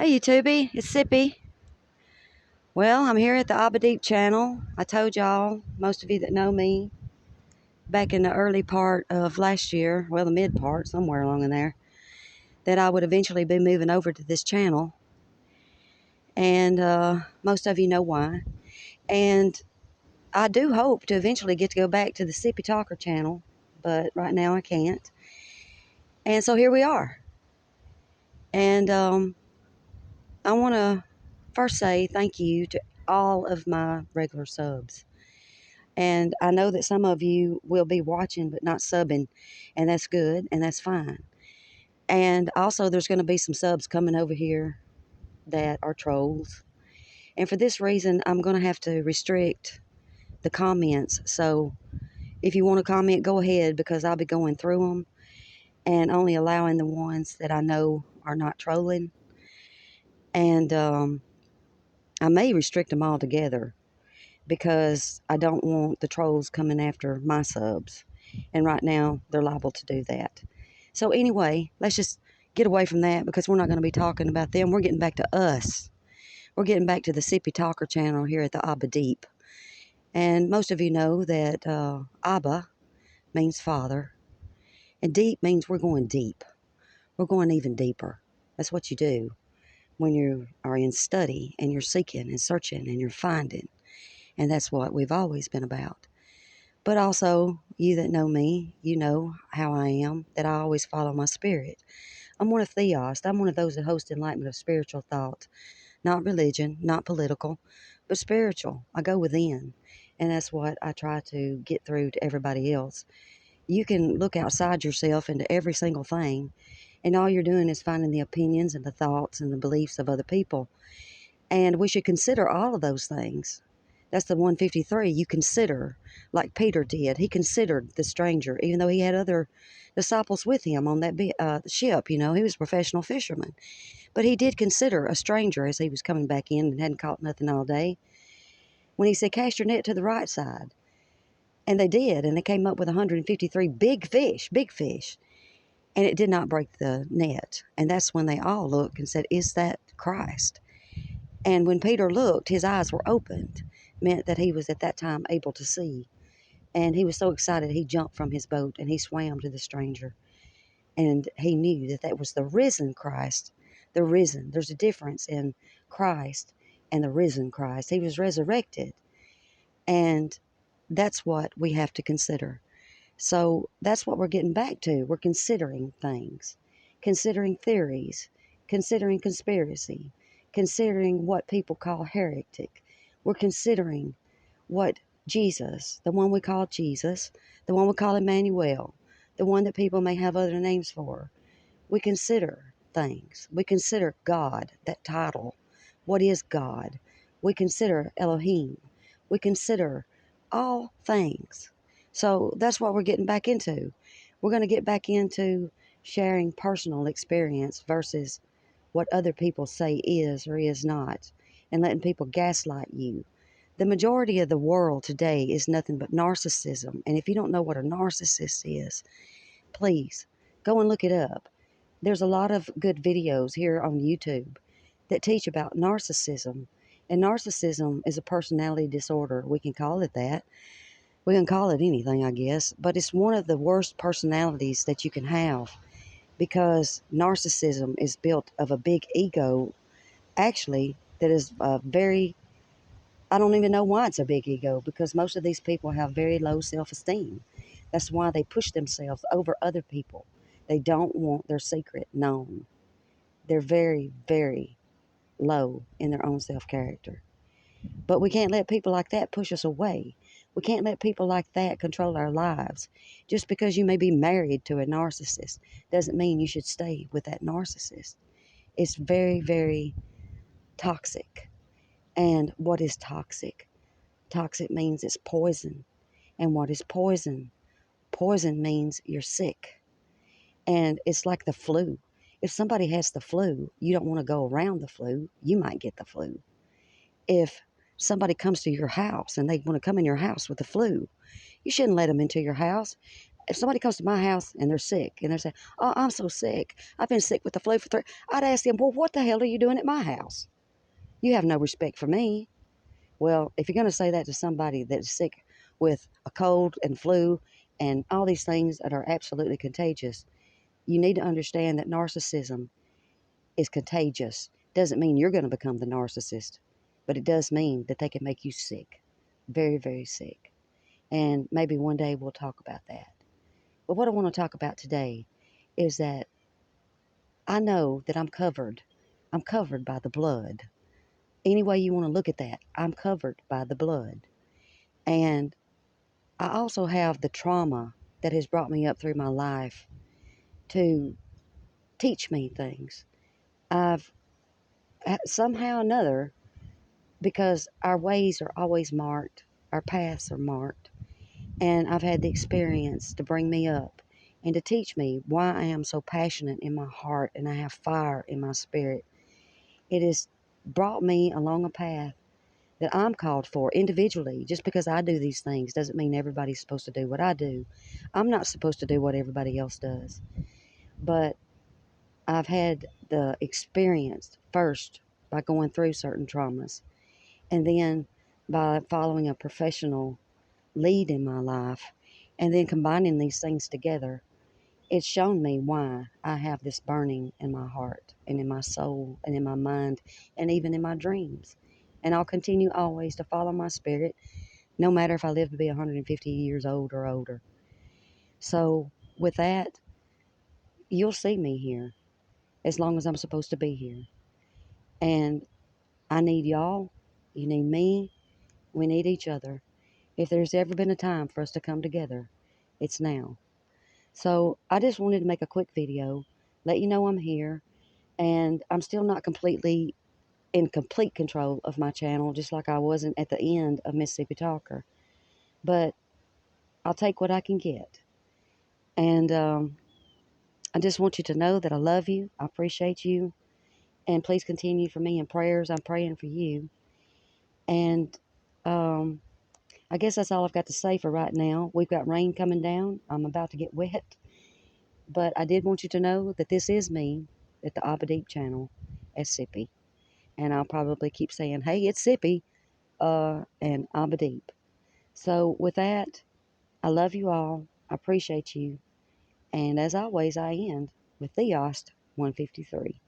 Hey YouTubey, it's Sippy. Well, I'm here at the ABBA channel. I told y'all, most of you that know me, back in the early part of last year, well the mid part, somewhere along in there, that I would eventually be moving over to this channel. And most of you know why. And I do hope to eventually get to go back to the Sippy Tawker channel, but right now I can't. And so here we are. And I want to first say thank you to all of my regular subs. And I know that some of you will be watching but not subbing, and that's good and that's fine. And also there's going to be some subs coming over here that are trolls. And for this reason, I'm going to have to restrict the comments. So if you want to comment, go ahead, because I'll be going through them and only allowing the ones that I know are not trolling. And I may restrict them altogether, because I don't want the trolls coming after my subs. And right now, they're liable to do that. So anyway, let's just get away from that, because we're not going to be talking about them. We're getting back to us. We're getting back to the Sippy Tawker channel here at the ABBA Deep. And most of you know that ABBA means father. And deep means we're going deep. We're going even deeper. That's what you do when you are in study and you're seeking and searching and you're finding. And that's what we've always been about. But also, you that know me, you know how I am, that I always follow my spirit. I'm one of theosts. I'm one of those that host enlightenment of spiritual thought. Not religion, not political, but spiritual. I go within. And that's what I try to get through to everybody else. You can look outside yourself into every single thing, and all you're doing is finding the opinions and the thoughts and the beliefs of other people. And we should consider all of those things. That's the 153. You consider, like Peter did. He considered the stranger, even though he had other disciples with him on that ship. You know, he was a professional fisherman. But he did consider a stranger as he was coming back in and hadn't caught nothing all day. When he said, cast your net to the right side. And they did, and they came up with 153 big fish. And it did not break the net. And that's when they all looked and said, is that Christ? And when Peter looked, his eyes were opened. Meant that he was at that time able to see. And he was so excited, he jumped from his boat and he swam to the stranger. And he knew that that was the risen Christ. The risen. There's a difference in Christ and the risen Christ. He was resurrected. And that's what we have to consider. So that's what we're getting back to. We're considering things, considering theories, considering conspiracy, considering what people call heretic. We're considering what Jesus, the one we call Jesus, the one we call Emmanuel, the one that people may have other names for. We consider things. We consider God, that title. What is God? We consider Elohim. We consider all things. So that's what we're getting back into. We're going to get back into sharing personal experience versus what other people say is or is not, and letting people gaslight you. The majority of the world today is nothing but narcissism. And if you don't know what a narcissist is, please go and look it up. There's a lot of good videos here on YouTube that teach about narcissism. And narcissism is a personality disorder. We can call it that. We can call it anything, I guess. But it's one of the worst personalities that you can have, because narcissism is built of a big ego, actually, that is very, I don't even know why it's a big ego, because most of these people have very low self-esteem. That's why they push themselves over other people. They don't want their secret known. They're very, very low in their own self-character. But we can't let people like that push us away. We can't let people like that control our lives. Just because you may be married to a narcissist doesn't mean you should stay with that narcissist. It's very, very toxic. And what is toxic? Toxic means it's poison. And what is poison? Poison means you're sick. And it's like the flu. If somebody has the flu, you don't want to go around the flu. You might get the flu. If somebody comes to your house and they want to come in your house with the flu, you shouldn't let them into your house. if somebody comes to my house and they're sick and they're saying, "Oh, I'm so sick. I've been sick with the flu for 3," I'd ask them, "Well, what the hell are you doing at my house? You have no respect for me." Well, if you're going to say that to somebody that's sick with a cold and flu and all these things that are absolutely contagious, you need to understand that narcissism is contagious. Doesn't mean you're going to become the narcissist, but it does mean that they can make you sick. Very, very sick. And maybe one day we'll talk about that. But what I want to talk about today is that I know that I'm covered. I'm covered by the blood. Any way you want to look at that, I'm covered by the blood. And I also have the trauma that has brought me up through my life to teach me things. I've somehow or another, because our ways are always marked, our paths are marked, and I've had the experience to bring me up and to teach me why I am so passionate in my heart and I have fire in my spirit. It has brought me along a path that I'm called for individually. Just because I do these things doesn't mean everybody's supposed to do what I do. I'm not supposed to do what everybody else does. But I've had the experience first by going through certain traumas, and then by following a professional lead in my life, and then combining these things together. It's shown me why I have this burning in my heart and in my soul and in my mind and even in my dreams. And I'll continue always to follow my spirit, no matter if I live to be 150 years old or older. So with that, you'll see me here as long as I'm supposed to be here. And I need y'all. You need me. We need each other. If there's ever been a time for us to come together, it's now. So I just wanted to make a quick video, let you know I'm here, and I'm still not completely in complete control of my channel, just like I wasn't at the end of Sippy Tawker. But I'll take what I can get. And I just want you to know that I love you. I appreciate you. And please continue for me in prayers. I'm praying for you. And I guess that's all I've got to say for right now. We've got rain coming down. I'm about to get wet. But I did want you to know that this is me at the ABBA channel as Sippy. And I'll probably keep saying, "Hey, it's Sippy," and ABBA. So with that, I love you all. I appreciate you. And as always, I end with Theost 153.